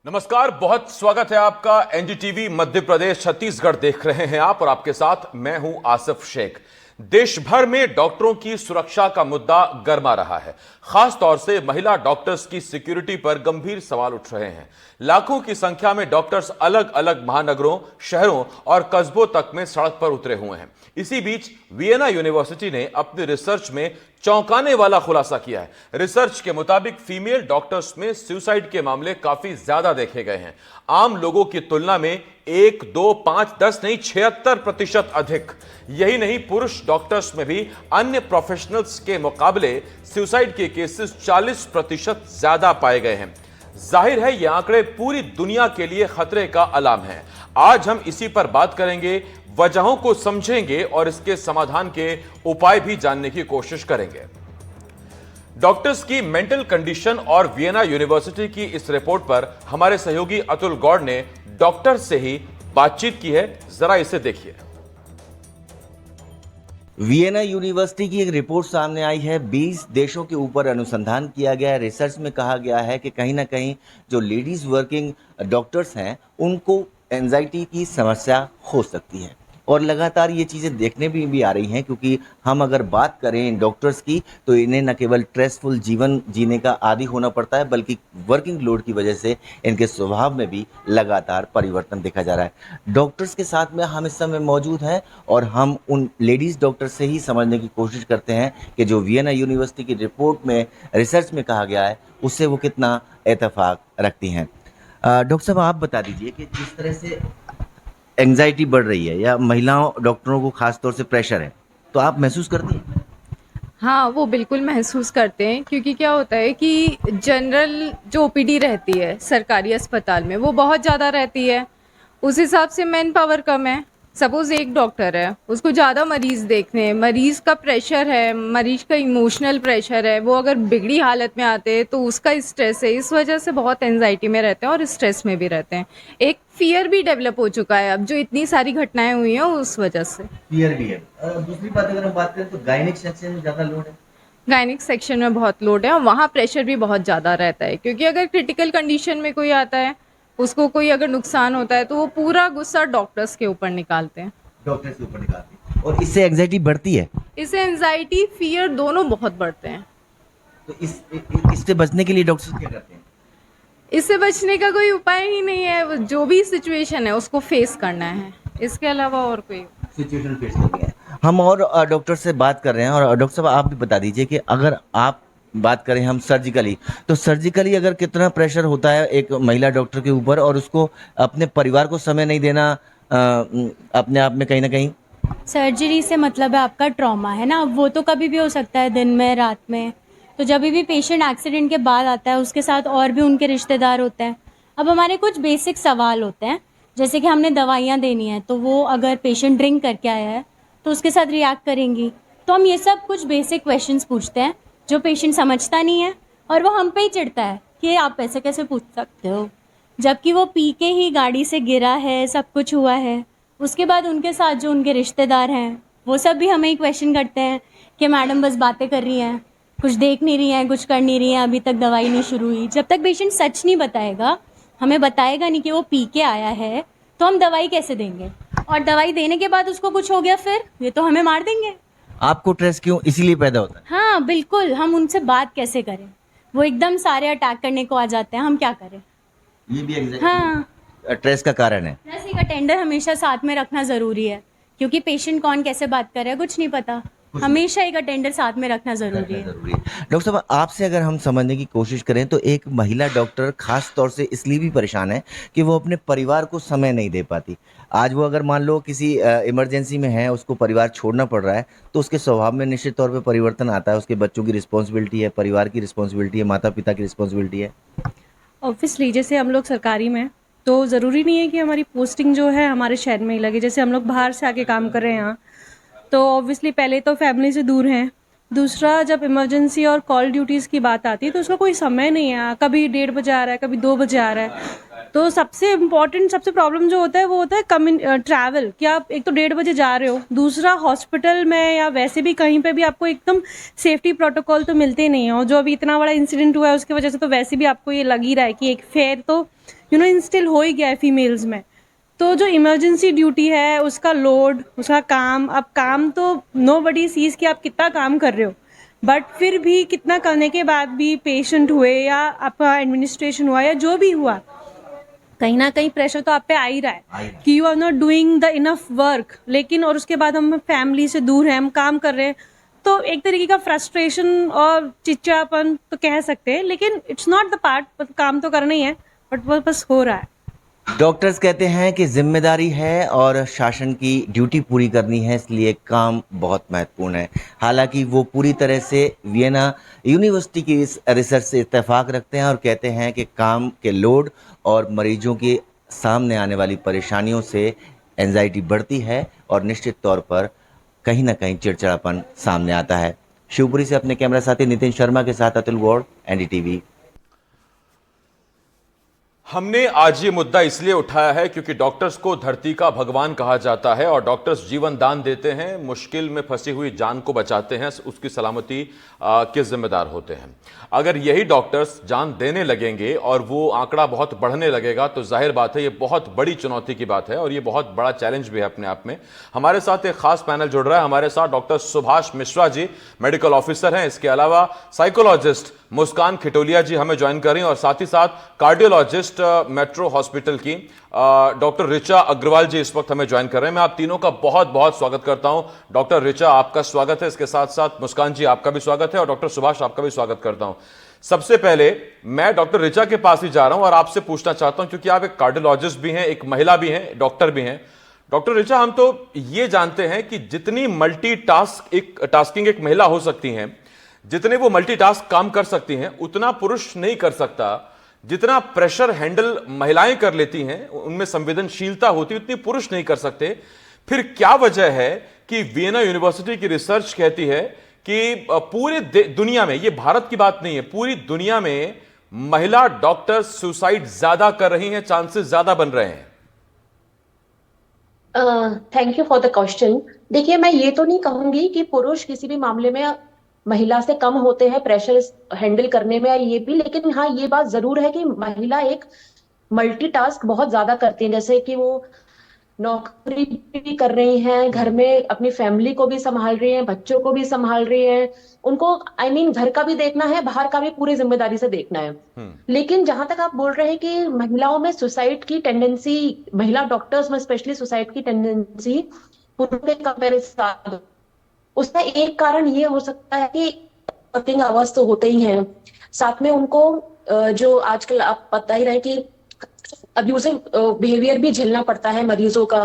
नमस्कार, बहुत स्वागत है आपका। एनडीटीवी मध्य प्रदेश छत्तीसगढ़ देख रहे हैं आप और आपके साथ मैं हूं आसिफ शेख। देश भर में डॉक्टरों की सुरक्षा का मुद्दा गर्मा रहा है। खास तौर से महिला डॉक्टर्स की सिक्योरिटी पर गंभीर सवाल उठ रहे हैं। लाखों की संख्या में डॉक्टर्स अलग अलग महानगरों, शहरों और कस्बों तक में सड़क पर उतरे हुए हैं। इसी बीच वियना यूनिवर्सिटी ने अपनी रिसर्च में चौंकाने वाला खुलासा किया है। रिसर्च के मुताबिक फीमेल डॉक्टर्स में सुसाइड के मामले काफी ज्यादा देखे गए हैं। आम लोगों की तुलना में 1, 2, 5, 10 नहीं 76% अधिक। यही नहीं, पुरुष डॉक्टर्स में भी अन्य प्रोफेशनल्स के मुकाबले सुसाइड के केसेस 40% ज्यादा पाए गए हैं। जाहिर है ये आंकड़े पूरी दुनिया के लिए खतरे का अलार्म है। आज हम इसी पर बात करेंगे, वजहों को समझेंगे और इसके समाधान के उपाय भी जानने की कोशिश करेंगे। डॉक्टर्स की मेंटल कंडीशन और वियना यूनिवर्सिटी की इस रिपोर्ट पर हमारे सहयोगी अतुल गौड़ ने डॉक्टर से ही बातचीत की है। जरा इसे देखिए। वियना यूनिवर्सिटी की एक रिपोर्ट सामने आई है। 20 देशों के ऊपर अनुसंधान किया गया है। रिसर्च में कहा गया है कि कहीं ना कहीं जो लेडीज वर्किंग डॉक्टर्स हैं उनको एंजाइटी की समस्या हो सकती है और लगातार ये चीज़ें देखने में भी आ रही हैं, क्योंकि हम अगर बात करें डॉक्टर्स की तो इन्हें न केवल स्ट्रेसफुल जीवन जीने का आदी होना पड़ता है, बल्कि वर्किंग लोड की वजह से इनके स्वभाव में भी लगातार परिवर्तन देखा जा रहा है। डॉक्टर्स के साथ में हम इस समय मौजूद हैं और हम उन लेडीज़ डॉक्टर से ही समझने की कोशिश करते हैं कि जो वियना यूनिवर्सिटी की रिपोर्ट में रिसर्च में कहा गया है उससे वो कितना इत्तेफाक रखती हैं। डॉक्टर साहब, आप बता दीजिए कि जिस तरह से एंजाइटी बढ़ रही है या महिलाओं डॉक्टरों को खास तौर से प्रेशर है, तो आप महसूस करती हैं? हाँ, वो बिल्कुल महसूस करते हैं, क्योंकि क्या होता है कि जनरल जो ओपीडी रहती है सरकारी अस्पताल में वो बहुत ज़्यादा रहती है। उस हिसाब से मैन पावर कम है। सपोज़ एक डॉक्टर है, उसको ज़्यादा मरीज़ देखने हैं, मरीज़ का प्रेशर है, मरीज़ का इमोशनल प्रेशर है, वो अगर बिगड़ी हालत में आते हैं तो उसका स्ट्रेस है। इस वजह से बहुत एंजाइटी में रहते हैं और स्ट्रेस में भी रहते हैं। एक फियर भी डेवलप हो चुका है अब, जो इतनी सारी घटनाएं हुई हैं उस वजह से। फियर भी है। दूसरी बात अगर हम बात करें तो गायनिक सेक्शन में ज़्यादा लोड है। गायनिक सेक्शन में बहुत लोड है और वहाँ प्रेशर भी बहुत ज़्यादा रहता है, क्योंकि अगर क्रिटिकल कंडीशन में कोई आता है, उसको कोई अगर नुकसान होता है तो वो पूरा गुस्सा डॉक्टर्स के ऊपर निकालते हैं। डॉक्टर से ऊपर निकालती है और इससे एंजाइटी बढ़ती है। इससे एंजाइटी, फियर दोनों बहुत बढ़ते हैं। तो इससे बचने के लिए डॉक्टर क्या करते हैं? इससे बचने का कोई उपाय ही नहीं है। वो जो भी सिचुएशन है उसको फेस करना है, इसके अलावा और कोई सिचुएशन फेस करनी है। हम और डॉक्टर से बात कर रहे हैं और डॉक्टर साहब आप भी बता दीजिए कि अगर आप बात करें हम सर्जिकली, तो सर्जिकली अगर कितना प्रेशर होता है एक महिला डॉक्टर के ऊपर और उसको अपने परिवार को समय नहीं देना अपने आप में कहीं ना कहीं। सर्जरी से मतलब है आपका ट्रॉमा, है ना। वो तो कभी भी हो सकता है, दिन में, रात में। तो जब भी पेशेंट एक्सीडेंट के बाद आता है उसके साथ और भी उनके रिश्तेदार होते हैं। अब हमारे कुछ बेसिक सवाल होते हैं, जैसे कि हमने दवाइयाँ देनी है तो वो अगर पेशेंट ड्रिंक करके आया है तो उसके साथ रिएक्ट करेंगी। तो हम ये सब कुछ बेसिक क्वेश्चंस पूछते हैं जो पेशेंट समझता नहीं है और वो हम पे ही चिढ़ता है कि आप ऐसे कैसे पूछ सकते हो, जबकि वो पी के ही गाड़ी से गिरा है, सब कुछ हुआ है। उसके बाद उनके साथ जो उनके रिश्तेदार हैं वो सब भी हमें ही क्वेश्चन करते हैं कि मैडम बस बातें कर रही हैं, कुछ देख नहीं रही हैं, कुछ कर नहीं रही हैं, अभी तक दवाई नहीं शुरू हुई। जब तक पेशेंट सच नहीं बताएगा, हमें बताएगा नहीं कि वो पी के आया है, तो हम दवाई कैसे देंगे? और दवाई देने के बाद उसको कुछ हो गया फिर ये तो हमें मार देंगे। आपको स्ट्रेस क्यों इसीलिए पैदा होता है? हाँ बिल्कुल, हम उनसे बात कैसे करें? वो एकदम सारे अटैक करने को आ जाते हैं, हम क्या करें? ये भी एंजाइटी हाँ, स्ट्रेस का कारण है। प्लस एक अटेंडर हमेशा साथ में रखना ज़रूरी है, क्योंकि पेशेंट कौन कैसे बात कर रहा है कुछ नहीं पता। हमेशा एक अटेंडर साथ में रखना ज़रूरी है। डॉक्टर साहब, आपसे अगर हम समझने की कोशिश करें तो एक महिला डॉक्टर खास तौर से इसलिए भी परेशान है कि वो अपने परिवार को समय नहीं दे पाती। आज वो अगर मान लो किसी इमरजेंसी में है, उसको परिवार छोड़ना पड़ रहा है, तो उसके स्वभाव में निश्चित तौर पे परिवर्तन आता है। उसके बच्चों की रिस्पॉन्सिबिलिटी है, परिवार की रिस्पॉन्सिबिलिटी है, माता पिता की रिस्पॉन्सिबिलिटी है। ऑब्वियसली जैसे हम लोग सरकारी में, तो ज़रूरी नहीं है कि हमारी पोस्टिंग जो है हमारे शहर में ही लगे। जैसे हम लोग बाहर से आके काम कर रहे हैं यहाँ, तो ऑब्वियसली पहले तो फैमिली से दूर हैं। दूसरा, जब इमरजेंसी और कॉल ड्यूटीज़ की बात आती है तो उसका कोई समय नहीं है। कभी 1:30 बजे आ रहा है, कभी 2 बजे आ रहा है। तो सबसे इम्पॉर्टेंट, सबसे प्रॉब्लम जो होता है वो होता है ट्रैवल, कि आप एक तो 1:30 बजे जा रहे हो, दूसरा हॉस्पिटल में या वैसे भी कहीं पे भी आपको एकदम सेफ्टी प्रोटोकॉल तो मिलते ही नहीं है। और जो अभी इतना बड़ा इंसिडेंट हुआ है उसकी वजह से तो वैसे भी आपको ये लग ही रहा है कि एक फेयर तो इंस्टिल हो ही गया है फीमेल्स में। तो जो इमरजेंसी ड्यूटी है, उसका लोड, उसका काम, अब काम तो नोबडी सीज कि आप कितना काम कर रहे हो, बट फिर भी कितना करने के बाद भी पेशेंट हुए या आपका एडमिनिस्ट्रेशन हुआ या जो भी हुआ, कहीं ना कहीं प्रेशर तो आप पे आ ही रहा है कि you are not doing the enough work. लेकिन और उसके बाद हम फैमिली से दूर हैं, हम काम कर रहे हैं, तो एक तरीके का फ्रस्ट्रेशन और चिड़चिड़ापन तो कह सकते हैं, लेकिन इट्स नॉट द पार्ट, काम तो करना ही है, बट वो बस हो रहा है। डॉक्टर्स कहते हैं कि जिम्मेदारी है और शासन की ड्यूटी पूरी करनी है, इसलिए काम बहुत महत्वपूर्ण है। हालांकि वो पूरी तरह से वियना यूनिवर्सिटी की इस रिसर्च से इत्तेफाक रखते हैं और कहते हैं कि काम के लोड और मरीजों के सामने आने वाली परेशानियों से एंजाइटी बढ़ती है और निश्चित तौर पर कहीं ना कहीं चिड़चिड़ापन सामने आता है। शिवपुरी से अपने कैमरा साथी नितिन शर्मा के साथ अतुल गौड़, एनडीटीवी। हमने आज ये मुद्दा इसलिए उठाया है क्योंकि डॉक्टर्स को धरती का भगवान कहा जाता है और डॉक्टर्स जीवन दान देते हैं, मुश्किल में फंसी हुई जान को बचाते हैं, उसकी सलामती के जिम्मेदार होते हैं। अगर यही डॉक्टर्स जान देने लगेंगे और वो आंकड़ा बहुत बढ़ने लगेगा तो जाहिर बात है ये बहुत बड़ी चुनौती की बात है और ये बहुत बड़ा चैलेंज भी है अपने आप में। हमारे साथ एक खास पैनल जुड़ रहा है। हमारे साथ doctor Subhash Mishra ji medical officer हैं, इसके अलावा साइकोलॉजिस्ट मुस्कान खिटोलिया जी हमें ज्वाइन कर रही हैं और साथ ही साथ कार्डियोलॉजिस्ट मेट्रो हॉस्पिटल की डॉक्टर ऋचा अग्रवाल जी इस वक्त हमें ज्वाइन कर रहे हैं। मैं आप तीनों का बहुत बहुत स्वागत करता हूं। डॉक्टर ऋचा, आपका स्वागत है, इसके साथ साथ मुस्कान जी आपका भी स्वागत है और डॉक्टर सुभाष आपका भी स्वागत करता हूं। सबसे पहले मैं डॉक्टर ऋचा के पास ही जा रहा हूं और आपसे पूछना चाहता हूं, क्योंकि आप एक कार्डियोलॉजिस्ट भी हैं, एक महिला भी हैं, डॉक्टर भी हैं। डॉक्टर ऋचा, हम तो ये जानते हैं कि जितनी टास्किंग एक महिला हो सकती है, जितने वो मल्टीटास्क काम कर सकती हैं, उतना पुरुष नहीं कर सकता। जितना प्रेशर हैंडल महिलाएं कर लेती हैं, उनमें संवेदनशीलता होती, उतनी पुरुष नहीं कर सकते। फिर क्या वजह है कि वियना यूनिवर्सिटी की रिसर्च कहती है कि पूरे दुनिया में, ये भारत की बात नहीं है, पूरी दुनिया में महिला डॉक्टर सुसाइड ज्यादा कर रही हैं, चांसेस ज्यादा बन रहे हैं? Thank you for the question. देखिए, मैं ये तो नहीं कहूंगी कि पुरुष किसी भी मामले में महिला से कम होते हैं प्रेशर हैंडल करने में, ये भी, लेकिन हाँ ये बात जरूर है कि महिला एक मल्टीटास्क बहुत ज्यादा करती है। जैसे कि वो नौकरी भी कर रही हैं, घर में अपनी फैमिली को भी संभाल रही हैं, बच्चों को भी संभाल रही हैं, उनको घर का भी देखना है, बाहर का भी पूरी जिम्मेदारी से देखना है। लेकिन जहां तक आप बोल रहे हैं कि महिलाओं में सुसाइड की टेंडेंसी, महिला डॉक्टर्स में स्पेशली सुसाइड की टेंडेंसी पुरुषों के कंपेरिजन, उसका एक कारण ये हो सकता है कि वर्किंग आवर्स तो होते ही हैं, साथ में उनको जो आजकल आप पता ही रहे कि अब्यूजिव बिहेवियर भी झेलना पड़ता है मरीजों का,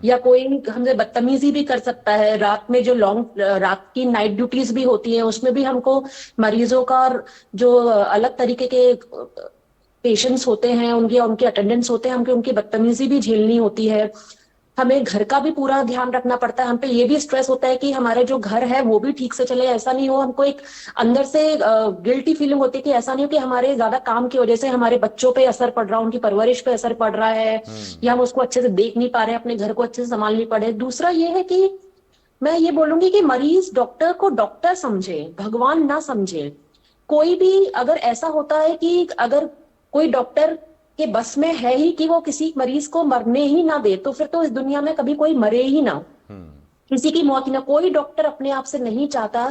या कोई हमसे बदतमीजी भी कर सकता है। रात में जो रात की नाइट ड्यूटीज भी होती है, उसमें भी हमको मरीजों का जो अलग तरीके के पेशेंट्स होते हैं, उनके अटेंडेंट्स होते हैं, हमको उनकी बदतमीजी भी झेलनी होती है। हमें घर का भी पूरा ध्यान रखना पड़ता है। हम पे ये भी स्ट्रेस होता है कि हमारे जो घर है वो भी ठीक से चले, ऐसा नहीं हो, हमको एक अंदर से गिल्टी फीलिंग होती है कि ऐसा नहीं हो कि हमारे ज्यादा काम की वजह से हमारे बच्चों पे असर पड़ रहा है, उनकी परवरिश पे असर पड़ रहा है, या हम उसको अच्छे से देख नहीं पा रहे हैं, अपने घर को अच्छे से संभाल नहीं पा रहे। दूसरा ये है कि मैं ये बोलूंगी कि मरीज डॉक्टर को डॉक्टर समझे, भगवान ना समझे। कोई भी अगर ऐसा होता है कि अगर कोई डॉक्टर के बस में है ही कि वो किसी मरीज को मरने ही ना दे, तो फिर तो इस दुनिया में कभी कोई मरे ही ना, किसी की मौत ही ना। कोई डॉक्टर अपने आप से नहीं चाहता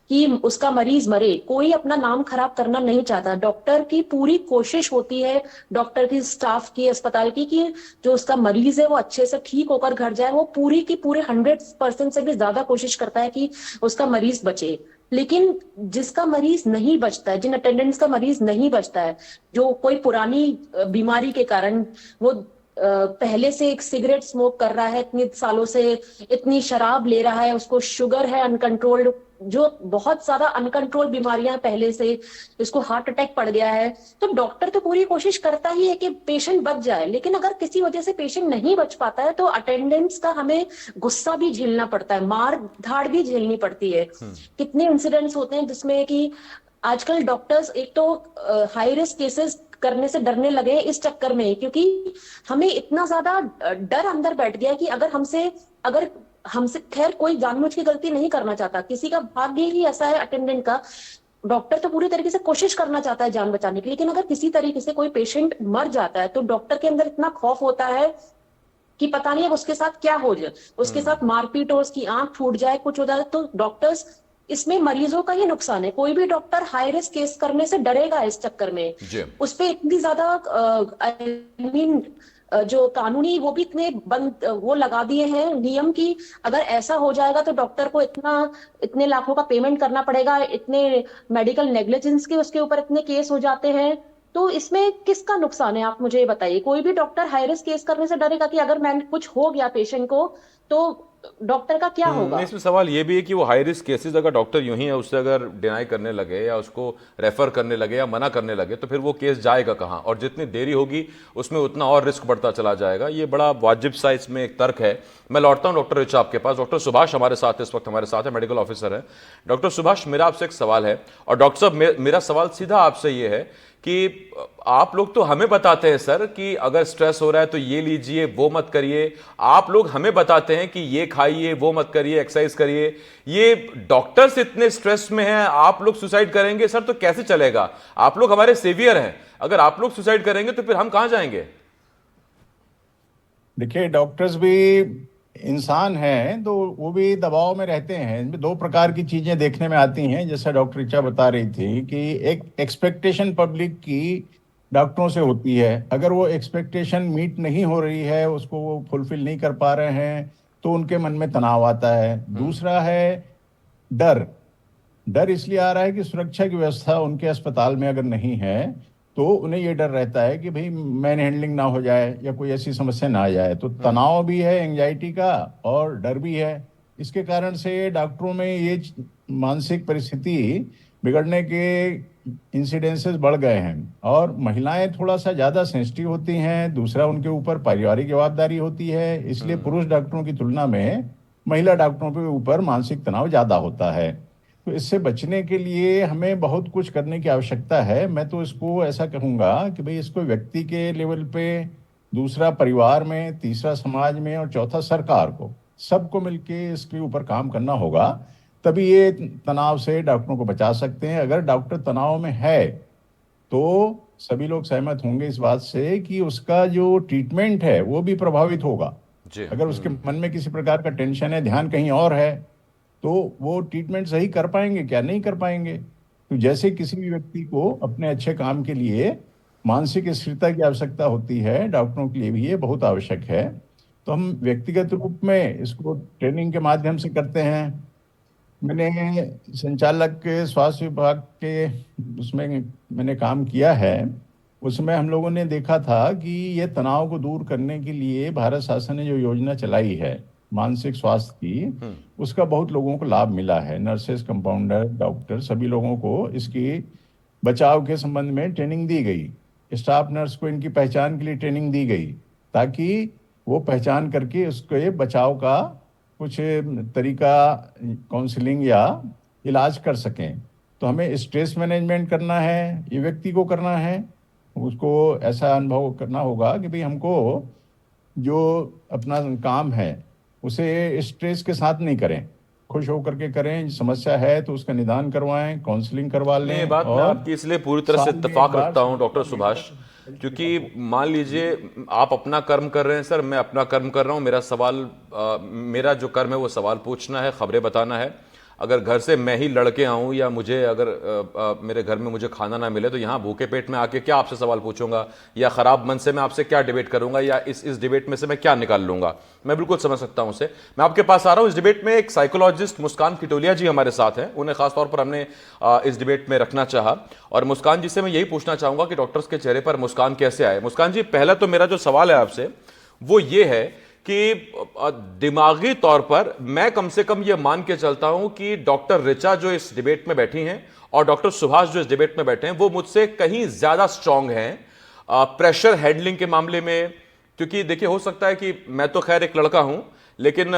कि उसका मरीज मरे, कोई अपना नाम खराब करना नहीं चाहता। डॉक्टर की पूरी कोशिश होती है, डॉक्टर की, स्टाफ की, अस्पताल की, कि जो उसका मरीज है वो अच्छे से ठीक होकर घर जाए। वो पूरी की पूरे 100% से भी ज्यादा कोशिश करता है कि उसका मरीज बचे। लेकिन जिसका मरीज नहीं बचता है, जिन अटेंडेंट्स का मरीज नहीं बचता है, जो कोई पुरानी बीमारी के कारण वो पहले से एक सिगरेट स्मोक कर रहा है, इतने सालों से इतनी शराब ले रहा है, उसको शुगर है अनकंट्रोल्ड, जो बहुत ज्यादा अनकंट्रोल बीमारियां पहले से, इसको हार्ट अटैक पड़ गया है, तो डॉक्टर तो पूरी कोशिश करता ही है कि पेशेंट बच जाए। लेकिन अगर किसी वजह से पेशेंट नहीं बच पाता है तो अटेंडेंट्स का हमें गुस्सा भी झेलना पड़ता है, मार धाड़ भी झेलनी पड़ती है। कितने इंसिडेंट्स होते हैं जिसमें कि आजकल डॉक्टर्स एक तो हाई रिस्क केसेस करने से डरने लगे इस चक्कर में, क्योंकि हमें इतना ज्यादा डर अंदर बैठ गया कि अगर हमसे खैर कोई जानबूझ की गलती नहीं करना चाहता, किसी का भाग्य ही ऐसा है अटेंडेंट का डॉक्टर तो पूरी तरीके से कोशिश करना चाहता है जान बचाने की, लेकिन अगर किसी तरीके से कोई पेशेंट मर जाता है तो डॉक्टर के अंदर इतना खौफ होता है कि पता नहीं अब उसके साथ क्या हो जाए, उसके साथ मारपीट हो, उसकी आंख फूट जाए, कुछ हो जाए, तो डॉक्टर्स, इसमें मरीजों का ही नुकसान है। कोई भी डॉक्टर हाई रिस्क केस करने से डरेगा इस चक्कर में। जी। उस पे इतनी ज्यादा आई मीन जो कानूनी वो भी इतने बंद वो लगा दिए हैं नियम की, अगर ऐसा हो जाएगा तो डॉक्टर को इतने लाखों का पेमेंट करना पड़ेगा, इतने मेडिकल नेग्लिजेंस के उसके ऊपर इतने केस हो जाते हैं। तो इसमें किसका नुकसान है, आप मुझे ये बताइए। कोई भी डॉक्टर हाई रिस्क केस करने से डरेगा कि अगर मैं कुछ हो गया पेशेंट को तो डॉक्टर का क्या होगा। इसमें सवाल ये भी है कि वो हाई रिस्क केसेस अगर डॉक्टर यूं ही है उससे अगर डिनाई करने लगे या उसको रेफर करने लगे या मना करने लगे तो फिर वो केस जाएगा कहाँ, और जितनी देरी होगी उसमें उतना और रिस्क बढ़ता चला जाएगा। ये बड़ा वाजिब सा इसमें एक तर्क है। मैं लौटता हूँ डॉक्टर ऋचा आपके पास। डॉक्टर सुभाष हमारे साथ इस वक्त हमारे साथ है, मेडिकल ऑफिसर है। डॉक्टर सुभाष, मेरा आपसे एक सवाल है, और डॉक्टर साहब मेरा सवाल सीधा आपसे ये है कि आप लोग तो हमें बताते हैं सर कि अगर स्ट्रेस हो रहा है तो ये लीजिए, वो मत करिए। आप लोग हमें बताते हैं कि ये खाइए, वो मत करिए, एक्सरसाइज करिए। ये डॉक्टर्स इतने स्ट्रेस में हैं, आप लोग सुसाइड करेंगे सर तो कैसे चलेगा? आप लोग हमारे सेवियर हैं, अगर आप लोग सुसाइड करेंगे तो फिर हम कहां जाएंगे? देखिए, डॉक्टर्स भी इंसान हैं तो वो भी दबाव में रहते हैं। इनमें दो प्रकार की चीजें देखने में आती हैं, जैसा डॉक्टर ऋचा बता रही थी कि एक एक्सपेक्टेशन पब्लिक की डॉक्टरों से होती है। अगर वो एक्सपेक्टेशन मीट नहीं हो रही है, उसको वो फुलफिल नहीं कर पा रहे हैं, तो उनके मन में तनाव आता है। दूसरा है डर। डर इसलिए आ रहा है कि सुरक्षा की व्यवस्था उनके अस्पताल में अगर नहीं है तो उन्हें ये डर रहता है कि भाई मैन हैंडलिंग ना हो जाए या कोई ऐसी समस्या ना आ जाए। तो तनाव भी है एंजाइटी का और डर भी है। इसके कारण से डॉक्टरों में ये मानसिक परिस्थिति बिगड़ने के इंसिडेंसेस बढ़ गए हैं। और महिलाएं थोड़ा सा ज़्यादा सेंसिटिव होती हैं। दूसरा, उनके ऊपर पारिवारिक जवाबदारी होती है, इसलिए पुरुष डॉक्टरों की तुलना में महिला डॉक्टरों के ऊपर मानसिक तनाव ज़्यादा होता है। तो इससे बचने के लिए हमें बहुत कुछ करने की आवश्यकता है। मैं तो इसको ऐसा कहूँगा कि भाई इसको व्यक्ति के लेवल पे, दूसरा परिवार में, तीसरा समाज में और चौथा सरकार को, सबको मिलके इसके ऊपर काम करना होगा। तभी ये तनाव से डॉक्टरों को बचा सकते हैं। अगर डॉक्टर तनाव में है तो सभी लोग सहमत होंगे इस बात से कि उसका जो ट्रीटमेंट है वो भी प्रभावित होगा। अगर उसके मन में किसी प्रकार का टेंशन है, ध्यान कहीं और है, तो वो ट्रीटमेंट सही कर पाएंगे क्या? नहीं कर पाएंगे। तो जैसे किसी भी व्यक्ति को अपने अच्छे काम के लिए मानसिक स्थिरता की आवश्यकता होती है, डॉक्टरों के लिए भी ये बहुत आवश्यक है। तो हम व्यक्तिगत रूप में इसको ट्रेनिंग के माध्यम से करते हैं। मैंने संचालक के स्वास्थ्य विभाग के उसमें मैंने काम किया है। उसमें हम लोगों ने देखा था कि ये तनाव को दूर करने के लिए भारत शासन ने जो योजना चलाई है मानसिक स्वास्थ्य की, उसका बहुत लोगों को लाभ मिला है। नर्सेस, कंपाउंडर, डॉक्टर, सभी लोगों को इसकी बचाव के संबंध में ट्रेनिंग दी गई। स्टाफ नर्स को इनकी पहचान के लिए ट्रेनिंग दी गई ताकि वो पहचान करके उसके बचाव का कुछ तरीका, काउंसलिंग या इलाज कर सकें। तो हमें स्ट्रेस मैनेजमेंट करना है, ये व्यक्ति को करना है। उसको ऐसा अनुभव करना होगा कि भाई हमको जो अपना काम है उसे स्ट्रेस के साथ नहीं करें, खुश होकर के करें। समस्या है तो उसका निदान करवाएं, काउंसलिंग करवा लें। ये बात मैं आपकी इसलिए पूरी तरह से इत्तेफाक रखता हूं डॉक्टर सुभाष, क्योंकि मान लीजिए आप अपना कर्म कर रहे हैं सर, मैं अपना कर्म कर रहा हूं। मेरा जो कर्म है वो सवाल पूछना है, खबरें बताना है। अगर घर से मैं ही लड़के आऊं या मुझे अगर मेरे घर में मुझे खाना ना मिले तो यहाँ भूखे पेट में आके क्या आपसे सवाल पूछूंगा, या खराब मन से मैं आपसे क्या डिबेट करूंगा, या इस डिबेट में से मैं क्या निकाल लूंगा। मैं बिल्कुल समझ सकता हूं उसे। मैं आपके पास आ रहा हूं। इस डिबेट में एक साइकोलॉजिस्ट मुस्कान खिटोलिया जी हमारे साथ हैं, उन्हें खासतौर पर हमने इस डिबेट में रखना चाहा। और मुस्कान जी से मैं यही पूछना चाहूंगा कि डॉक्टर्स के चेहरे पर मुस्कान कैसे आए। मुस्कान जी, पहला तो मेरा जो सवाल है आपसे वो ये है कि दिमागी तौर पर मैं कम से कम ये मान के चलता हूं कि डॉक्टर ऋचा जो इस डिबेट में बैठी हैं और डॉक्टर सुभाष जो इस डिबेट में बैठे हैं वो मुझसे कहीं ज्यादा स्ट्रांग हैं प्रेशर हैंडलिंग के मामले में। क्योंकि देखिए, हो सकता है कि मैं तो खैर एक लड़का हूं, लेकिन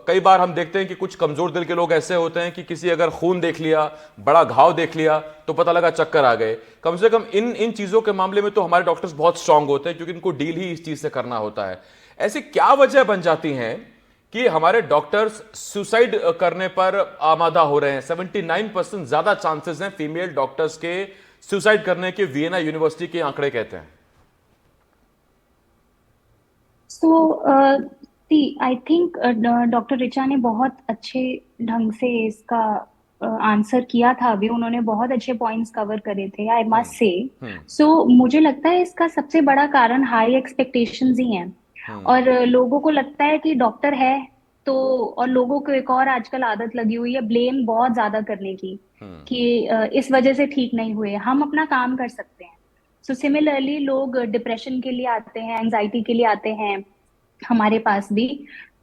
कई बार हम देखते हैं कि कुछ कमजोर दिल के लोग ऐसे होते हैं कि किसी अगर खून देख लिया, बड़ा घाव देख लिया तो पता लगा चक्कर आ गए। कम से कम इन चीजों के मामले में तो हमारे डॉक्टर्स बहुत स्ट्रांग होते हैं, क्योंकि इनको डील ही इस चीज से करना होता है। ऐसी क्या वजह बन जाती हैं कि हमारे डॉक्टर्स सुसाइड करने पर आमादा हो रहे हैं। 79% ज्यादा चांसेस हैं फीमेल डॉक्टर्स के सुसाइड करने के, वियना यूनिवर्सिटी के आंकड़े कहते हैं। आई थिंक डॉक्टर रिचा ने बहुत अच्छे ढंग से इसका आंसर किया था। अभी उन्होंने बहुत अच्छे पॉइंट्स कवर करे थे, आई मस्ट से। सो मुझे लगता है इसका सबसे बड़ा कारण हाई एक्सपेक्टेशंस ही हैं। और लोगों को लगता है कि डॉक्टर है तो, और लोगों को एक और आजकल आदत लगी हुई है ब्लेम बहुत ज्यादा करने की, कि इस वजह से ठीक नहीं हुए, हम अपना काम कर सकते हैं। सो सिमिलरली लोग डिप्रेशन के लिए आते हैं, एंजाइटी के लिए आते हैं हमारे पास भी,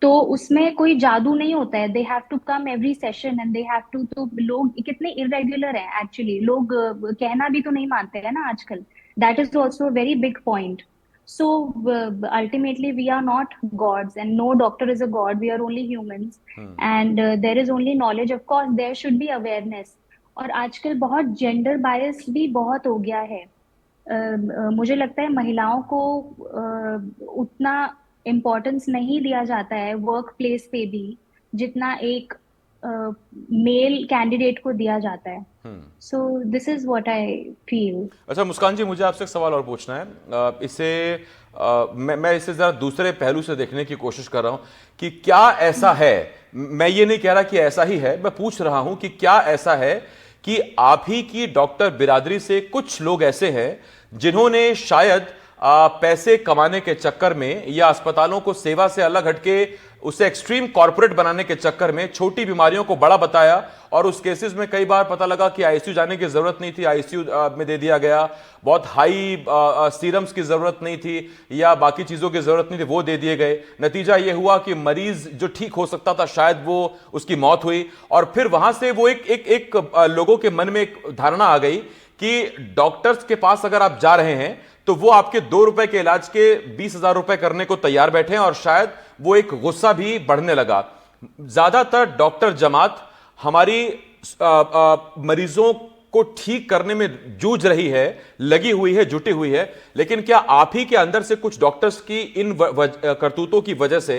तो उसमें कोई जादू नहीं होता है। They have to come every session and they have to. तो लोग कितने इरेगुलर हैं एक्चुअली, लोग कहना भी तो नहीं मानते हैं ना आजकल। That is also a very big point. So ultimately we are not gods and no doctor is a god, we are only humans and there is only knowledge. Of course there should be awareness, और आजकल बहुत gender bias भी बहुत हो गया है। मुझे लगता है महिलाओं को उतना इम्पोर्टेंस नहीं दिया जाता है वर्क प्लेस पे भी, जितना एक मेल कैंडिडेट को दिया जाता है। So this is what I feel. अच्छा मुस्कान जी, मुझे आपसे एक सवाल और पूछना है। मैं इसे जरा दूसरे पहलू से देखने की कोशिश कर रहा हूं कि क्या ऐसा है, मैं ये नहीं कह रहा कि ऐसा ही है, मैं पूछ रहा हूं कि क्या ऐसा है कि आप ही की डॉक्टर बिरादरी से कुछ लोग ऐसे हैं जिन्होंने शायद पैसे कमाने के चक्कर में या अस्पतालों को सेवा से अलग हटके उसे एक्सट्रीम कॉर्पोरेट बनाने के चक्कर में छोटी बीमारियों को बड़ा बताया, और उस केसेस में कई बार पता लगा कि आईसीयू जाने की जरूरत नहीं थी, आईसीयू में दे दिया गया, बहुत हाई सीरम्स की जरूरत नहीं थी या बाकी चीजों की जरूरत नहीं थी, वो दे दिए गए। नतीजा यह हुआ कि मरीज जो ठीक हो सकता था शायद वो उसकी मौत हुई। और फिर वहां से वो एक लोगों के मन में एक धारणा आ गई कि डॉक्टर्स के पास अगर आप जा रहे हैं तो वो आपके 2 रुपए के इलाज के 20,000 रुपए करने को तैयार बैठे हैं, और शायद वो एक गुस्सा भी बढ़ने लगा। ज्यादातर डॉक्टर जमात हमारी मरीजों को ठीक करने में जूझ रही है, लगी हुई है, जुटी हुई है, लेकिन क्या आप ही के अंदर से कुछ डॉक्टर्स की इन करतूतों की वजह से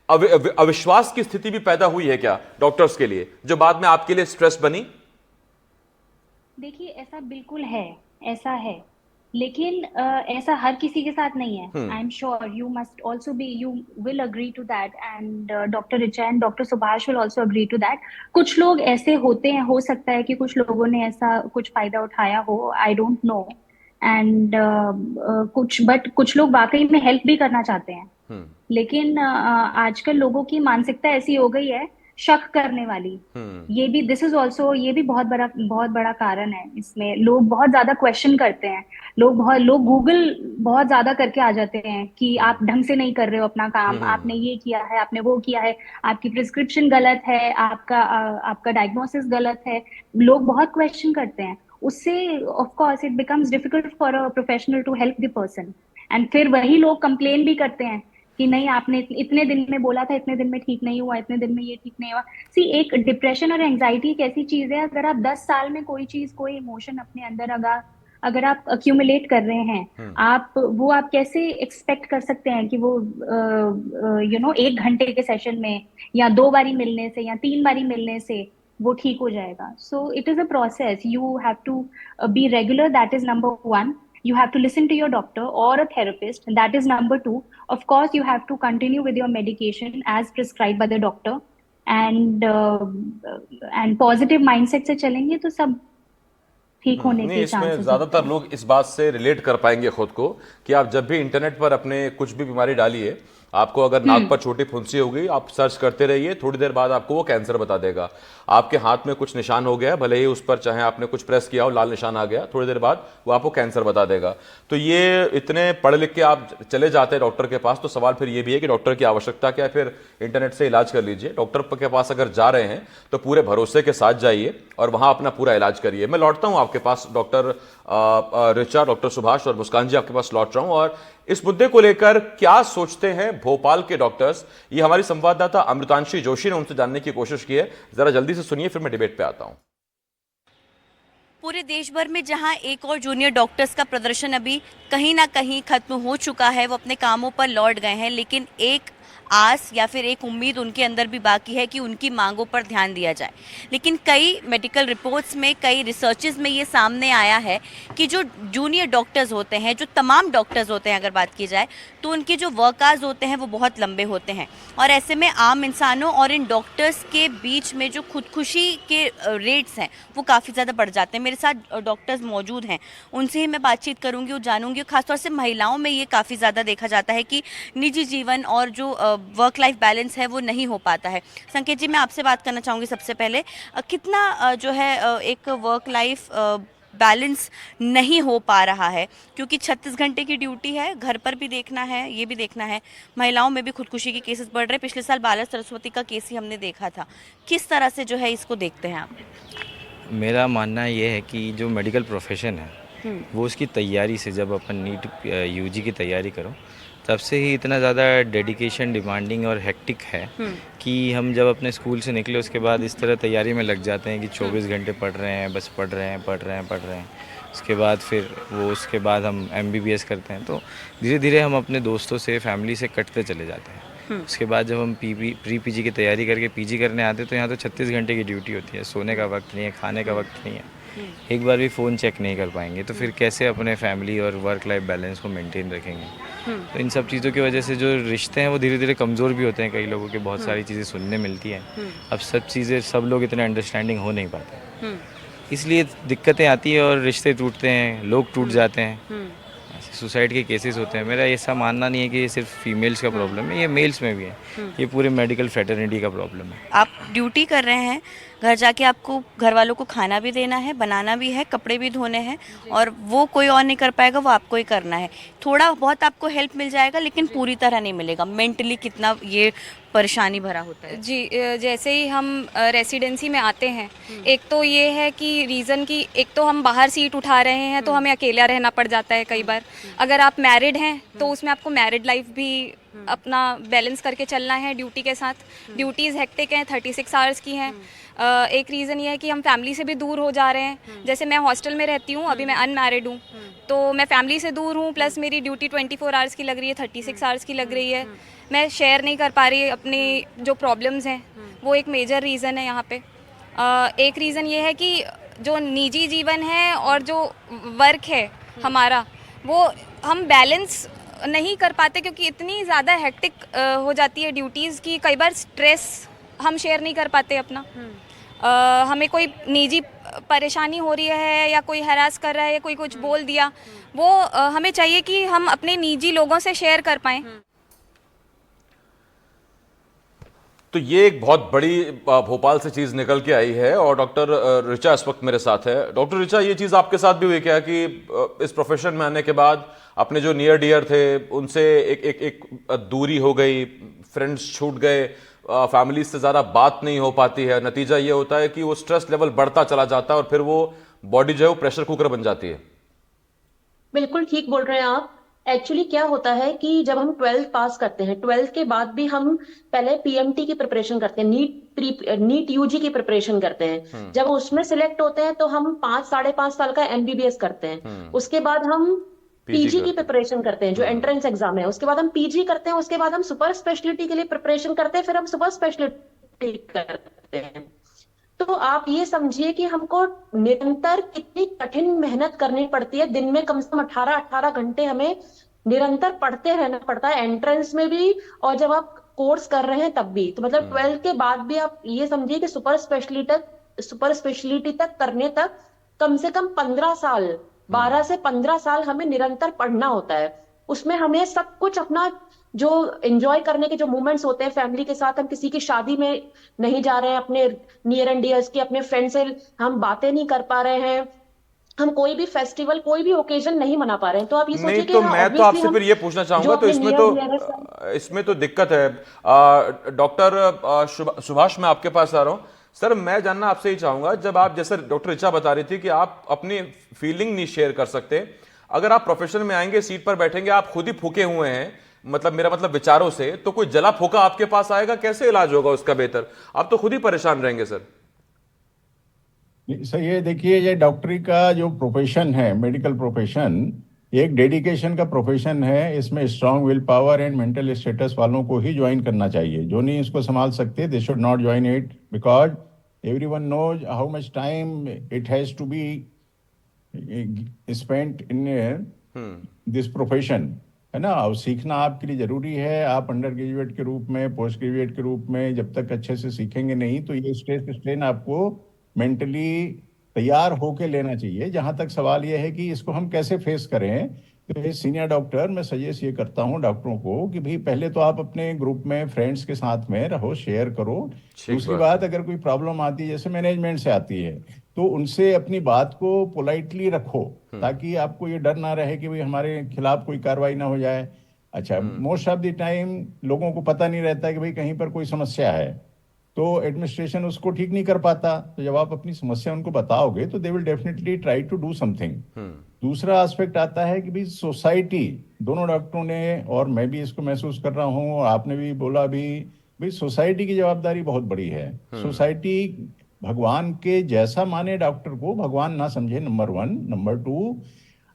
अविश्वास की स्थिति भी पैदा हुई है क्या डॉक्टर्स के लिए, जो बाद में आपके लिए स्ट्रेस बनी? देखिए ऐसा बिल्कुल है, ऐसा है, लेकिन ऐसा हर किसी के साथ नहीं है। I am sure you must also be, you will agree to that, and doctor Richa and doctor Subhash will also agree to that. कुछ लोग ऐसे होते हैं, हो सकता है कि कुछ लोगों ने ऐसा कुछ फायदा उठाया हो, आई डोंट नो, एंड कुछ लोग वाकई में हेल्प भी करना चाहते हैं। लेकिन आजकल लोगों की मानसिकता ऐसी हो गई है, शक करने वाली। ये भी, दिस इज ऑल्सो, ये भी बहुत बड़ा कारण है इसमें। लोग बहुत ज्यादा क्वेश्चन करते हैं, लोग गूगल बहुत ज्यादा करके आ जाते हैं कि आप ढंग से नहीं कर रहे हो अपना काम, आपने ये किया है, आपने वो किया है, आपकी प्रिस्क्रिप्शन गलत है, आपका डायग्नोसिस गलत है। लोग बहुत क्वेश्चन करते हैं, उससे of course it becomes difficult for a professional to help the person. And फिर वही लोग कंप्लेन भी करते हैं कि नहीं आपने इतने दिन में बोला था, इतने दिन में ठीक नहीं हुआ, इतने दिन में ये ठीक नहीं हुआ। सी, एक डिप्रेशन और एंजाइटी एक ऐसी चीज है, अगर आप 10 साल में कोई चीज, कोई इमोशन अपने अंदर अगर आप अक्यूमुलेट कर रहे हैं, आप कैसे एक्सपेक्ट कर सकते हैं कि वो 1 घंटे के सेशन में या 2 बारी मिलने से या 3 बारी मिलने से वो ठीक हो जाएगा। So it is a process, you have to be regular, that is number 1. You have to listen to your doctor or a therapist, and that is number 2. Of course, you have to continue with your medication as prescribed by the doctor, and positive mindset से चलेंगे तो सब ठीक होने के chances. इसमें ज्यादातर लोग इस बात से रिलेट कर पाएंगे खुद को कि आप जब भी इंटरनेट पर अपने कुछ भी बीमारी डालिए, आपको अगर नाक पर छोटी फुंसी हो गई, आप सर्च करते रहिए, थोड़ी देर बाद आपको वो कैंसर बता देगा। आपके हाथ में कुछ निशान हो गया है, भले ही उस पर चाहे आपने कुछ प्रेस किया हो, लाल निशान आ गया, थोड़ी देर बाद वो आपको कैंसर बता देगा। तो ये इतने पढ़ लिख के आप चले जाते हैं डॉक्टर के पास, तो सवाल फिर ये भी है कि डॉक्टर की आवश्यकता क्या है, फिर इंटरनेट से इलाज कर लीजिए। डॉक्टर के पास अगर जा रहे हैं तो पूरे भरोसे के साथ जाइए और वहां अपना पूरा इलाज करिए। मैं लौटता हूं आपके पास डॉक्टर रिचा, डॉक्टर सुभाष और मुस्कान जी, आपके पास लौट रहा हूं, और इस मुद्दे को लेकर क्या सोचते हैं भोपाल के डॉक्टर्स, ये हमारी संवाददाता अमृतांशी जोशी ने उनसे जानने की कोशिश की है। जरा जल्दी से सुनिए, फिर मैं डिबेट पे आता हूं। पूरे देश भर में जहां एक और जूनियर डॉक्टर्स का प्रदर्शन अभी कहीं ना कहीं खत्म हो चुका है, वो अपने कामों पर लौट गए हैं, लेकिन एक आस या फिर एक उम्मीद उनके अंदर भी बाकी है कि उनकी मांगों पर ध्यान दिया जाए। लेकिन कई मेडिकल रिपोर्ट्स में, कई रिसर्चेस में ये सामने आया है कि जो जूनियर डॉक्टर्स होते हैं, जो तमाम डॉक्टर्स होते हैं अगर बात की जाए, तो उनके जो वर्क आवर्स होते हैं वो बहुत लंबे होते हैं। और ऐसे में आम इंसानों और इन डॉक्टर्स के बीच में जो खुदकुशी के रेट्स हैं वो काफ़ी ज़्यादा बढ़ जाते हैं। मेरे साथ डॉक्टर्स मौजूद हैं, उनसे ही मैं बातचीत करूंगी और जानूंगी। खासतौर से महिलाओं में ये काफ़ी ज़्यादा देखा जाता है कि निजी जीवन और जो वर्क लाइफ बैलेंस है वो नहीं हो पाता है। संकेत जी, मैं आपसे बात करना चाहूँगी सबसे पहले, कितना जो है एक वर्क लाइफ बैलेंस नहीं हो पा रहा है, क्योंकि 36 घंटे की ड्यूटी है, घर पर भी देखना है, ये भी देखना है। महिलाओं में भी खुदकुशी के केसेस बढ़ रहे हैं। पिछले साल बाला सरस्वती का केस ही हमने देखा था। किस तरह से जो है इसको देखते हैं आप? मेरा मानना ये है कि जो मेडिकल प्रोफेशन है वो उसकी तैयारी से, जब अपन नीट यूजी की तैयारी करो तब से ही इतना ज़्यादा डेडिकेशन, डिमांडिंग और हेक्टिक है कि हम जब अपने स्कूल से निकले उसके बाद इस तरह तैयारी में लग जाते हैं कि 24 घंटे पढ़ रहे हैं, बस पढ़ रहे हैं। उसके बाद फिर उसके बाद हम MBBS करते हैं, तो धीरे धीरे हम अपने दोस्तों से, फैमिली से कटते चले जाते हैं। उसके बाद जब हम प्री PG की तैयारी करके PG करने आते हैं तो यहाँ तो 36 घंटे की ड्यूटी होती है, सोने का वक्त नहीं है, खाने का वक्त नहीं है, एक बार भी फ़ोन चेक नहीं कर पाएंगे, तो फिर कैसे अपने फैमिली और वर्क लाइफ बैलेंस को मेंटेन रखेंगे। तो इन सब चीज़ों की वजह से जो रिश्ते हैं वो धीरे धीरे कमज़ोर भी होते हैं। कई लोगों के बहुत सारी चीज़ें सुनने मिलती हैं, अब सब लोग इतने अंडरस्टैंडिंग हो नहीं पाते, इसलिए दिक्कतें आती है और रिश्ते टूटते हैं, लोग टूट जाते हैं, सुसाइड के केसेस होते हैं। मेरा ऐसा मानना नहीं है कि ये सिर्फ फीमेल्स का प्रॉब्लम है, ये मेल्स में भी है, ये पूरे मेडिकल फ्रेटर्निटी का प्रॉब्लम है। आप ड्यूटी कर रहे हैं, घर जाके आपको घर वालों को खाना भी देना है, बनाना भी है, कपड़े भी धोने हैं, और वो कोई और नहीं कर पाएगा, वो आपको ही करना है। थोड़ा बहुत आपको हेल्प मिल जाएगा लेकिन पूरी तरह नहीं मिलेगा। मेंटली कितना ये परेशानी भरा होता है। जी, जैसे ही हम रेसिडेंसी में आते हैं, एक तो ये है कि रीज़न कि एक तो हम बाहर सीट उठा रहे हैं तो हमें अकेला रहना पड़ जाता है कई बार। अगर आप मैरिड हैं तो उसमें आपको मैरिड लाइफ भी अपना बैलेंस करके चलना है ड्यूटी के साथ। ड्यूटीज़ हेक्टिक हैं, 36 आवर्स की हैं। एक रीज़न ये है कि हम फैमिली से भी दूर हो जा रहे हैं। जैसे मैं हॉस्टल में रहती हूँ, अभी मैं अनमैरिड हूँ, तो मैं फैमिली से दूर हूँ, प्लस मेरी ड्यूटी 24 आवर्स की लग रही है, 36 आवर्स की लग रही है। मैं शेयर नहीं कर पा रही अपनी जो प्रॉब्लम्स हैं, वो एक मेजर रीज़न है यहाँ पे। एक रीज़न ये है कि जो निजी जीवन है और जो वर्क है हमारा, वो हम बैलेंस नहीं कर पाते, क्योंकि इतनी ज़्यादा हेक्टिक हो जाती है ड्यूटीज़ की। कई बार स्ट्रेस हम शेयर नहीं कर पाते अपना। हमें कोई निजी परेशानी हो रही है या कोई हरास कर रहा है या कोई कुछ बोल दिया, वो हमें चाहिए कि हम अपने निजी लोगों से शेयर कर पाएँ। तो ये एक बहुत बड़ी भोपाल से चीज निकल के आई है, और डॉक्टर ऋचा इस वक्त मेरे साथ है। डॉक्टर ऋचा, ये चीज आपके साथ भी हुई क्या कि इस प्रोफेशन में आने के बाद अपने जो नियर डियर थे उनसे एक दूरी हो गई, फ्रेंड्स छूट गए, फैमिली से ज़्यादा बात नहीं हो पाती है, नतीजा ये होता है कि वो स्ट्रेस लेवल बढ़ता चला जाता है और फिर वो बॉडी जो है वो प्रेशर कुकर बन जाती है? बिल्कुल ठीक बोल रहे हैं आप। एक्चुअली क्या होता है कि जब हम 12th पास करते हैं, 12th के बाद भी हम पहले PMT की प्रिपरेशन करते हैं, नीट UG की प्रिपरेशन करते हैं। जब उसमें सिलेक्ट होते हैं तो हम 5-5.5 साल का MBBS करते हैं। उसके बाद हम PG की प्रिपरेशन करते हैं, जो एंट्रेंस एग्जाम है। उसके बाद हम PG करते हैं, उसके बाद हम सुपर स्पेशलिटी के लिए प्रिपरेशन करते हैं, फिर हम सुपर स्पेशलिटी करते हैं। तो आप ये समझिए कि हमको निरंतर कितनी कठिन मेहनत करनी पड़ती है। दिन में कम से कम 18 घंटे हमें निरंतर पढ़ते रहना पड़ता है, एंट्रेंस में भी और जब आप कोर्स कर रहे हैं तब भी। तो मतलब 12th के बाद भी आप ये समझिए कि सुपर स्पेशलिटी तक करने तक कम से कम 15 साल, 12 से 15 साल हमें निरंतर पढ़ना होता है। उसमें हमें सब कुछ अपना जो एंजॉय करने के जो मोमेंट्स होते हैं फैमिली के साथ, हम किसी की शादी में नहीं जा रहे हैं, अपने नियर एंड डियर्स की, अपने फ्रेंड से हम बातें नहीं कर पा रहे हैं, हम कोई भी फेस्टिवल, कोई भी ओकेजन नहीं मना पा रहे हैं। तो आप ये सोचिए कि तो मैं तो आपसे फिर ये पूछना चाहूंगा, तो इसमें तो दिक्कत है। डॉक्टर सुभाष, मैं आपके पास आ रहा हूं। सर, मैं जानना आपसे ही चाहूंगा, जब आप, जैसे डॉक्टर ऋचा बता रही थी कि आप अपनी फीलिंग नहीं शेयर कर सकते, अगर आप प्रोफेशन में आएंगे, सीट पर बैठेंगे, आप खुद ही फूके हुए हैं, मतलब मेरा मतलब विचारों से, तो कोई जला फूका आपके पास आएगा, कैसे इलाज होगा उसका बेहतर? आप तो खुद ही परेशान रहेंगे सर। सर, ये देखिए, ये डॉक्टरी का जो प्रोफेशन है, मेडिकल प्रोफेशन, एक डेडिकेशन का प्रोफेशन है, इसमें strong will power and mental status वालों को ही ज्वाइन करना चाहिए। जो नहीं इसको संभाल सकते, they should not join it, because everyone knows how much time it has to be spent in this profession, है ना। और सीखना आपके लिए जरूरी है। आप अंडर ग्रेजुएट के रूप में, पोस्ट ग्रेजुएट के रूप में जब तक अच्छे से सीखेंगे नहीं, तो ये स्ट्रेस स्ट्रेन आपको मेंटली तैयार होके लेना चाहिए। जहां तक सवाल ये है कि इसको हम कैसे फेस करें, तो ये सीनियर डॉक्टर, मैं सजेस्ट ये करता हूं डॉक्टरों को कि भाई पहले तो आप अपने ग्रुप में फ्रेंड्स के साथ में रहो, शेयर करो। दूसरी बात, अगर कोई प्रॉब्लम आती है, जैसे मैनेजमेंट से आती है, तो उनसे अपनी बात को पोलाइटली रखो, ताकि आपको ये डर ना रहे कि भाई हमारे खिलाफ कोई कार्रवाई ना हो जाए। अच्छा, मोस्ट ऑफ द टाइम लोगों को पता नहीं रहता कि भाई कहीं पर कोई समस्या है, तो एडमिनिस्ट्रेशन उसको ठीक नहीं कर पाता। तो जब आप अपनी समस्या उनको बताओगे, तो they will definitely try to do something. दूसरा एस्पेक्ट आता है कि भाई सोसाइटी, दोनों डॉक्टरों ने और मैं भी इसको महसूस कर रहा हूँ, और आपने भी बोला भी, भाई सोसाइटी की जवाबदारी बहुत बड़ी है। सोसाइटी भगवान के जैसा माने डॉक्टर को, भगवान ना समझे, नंबर 1। नंबर 2,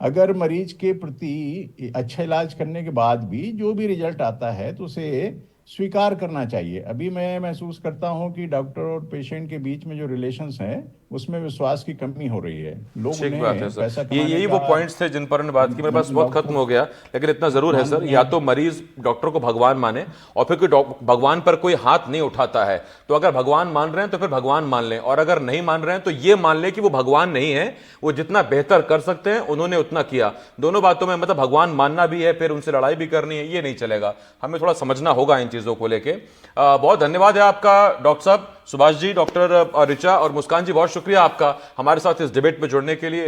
अगर मरीज के प्रति अच्छा इलाज करने के बाद भी जो भी रिजल्ट आता है, तो उसे स्वीकार करना चाहिए। अभी मैं महसूस करता हूं कि डॉक्टर और पेशेंट के बीच में जो रिलेशंस हैं, उसमें विश्वास की कमी हो रही है। लोग ठीक बात है सर, पैसा यही वो पॉइंट्स थे जिन पर हमने बात की। मेरे पास बहुत खत्म हो गया, लेकिन इतना जरूर है सर, या तो मरीज डॉक्टर को भगवान माने, और फिर कोई भगवान पर कोई हाथ नहीं उठाता है, तो अगर भगवान मान रहे हैं तो फिर भगवान मान लें, और अगर नहीं मान रहे हैं तो ये मान लें कि वो भगवान नहीं है, वो जितना बेहतर कर सकते हैं उन्होंने उतना किया। दोनों बातों में मतलब भगवान मानना भी है, फिर उनसे लड़ाई भी करनी है, ये नहीं चलेगा। हमें थोड़ा समझना होगा इन चीजों को लेके। बहुत धन्यवाद है आपका डॉक्टर साहब, सुभाष जी, डॉक्टर ऋचा और मुस्कान जी, बहुत शुक्रिया आपका हमारे साथ इस डिबेट में जुड़ने के लिए।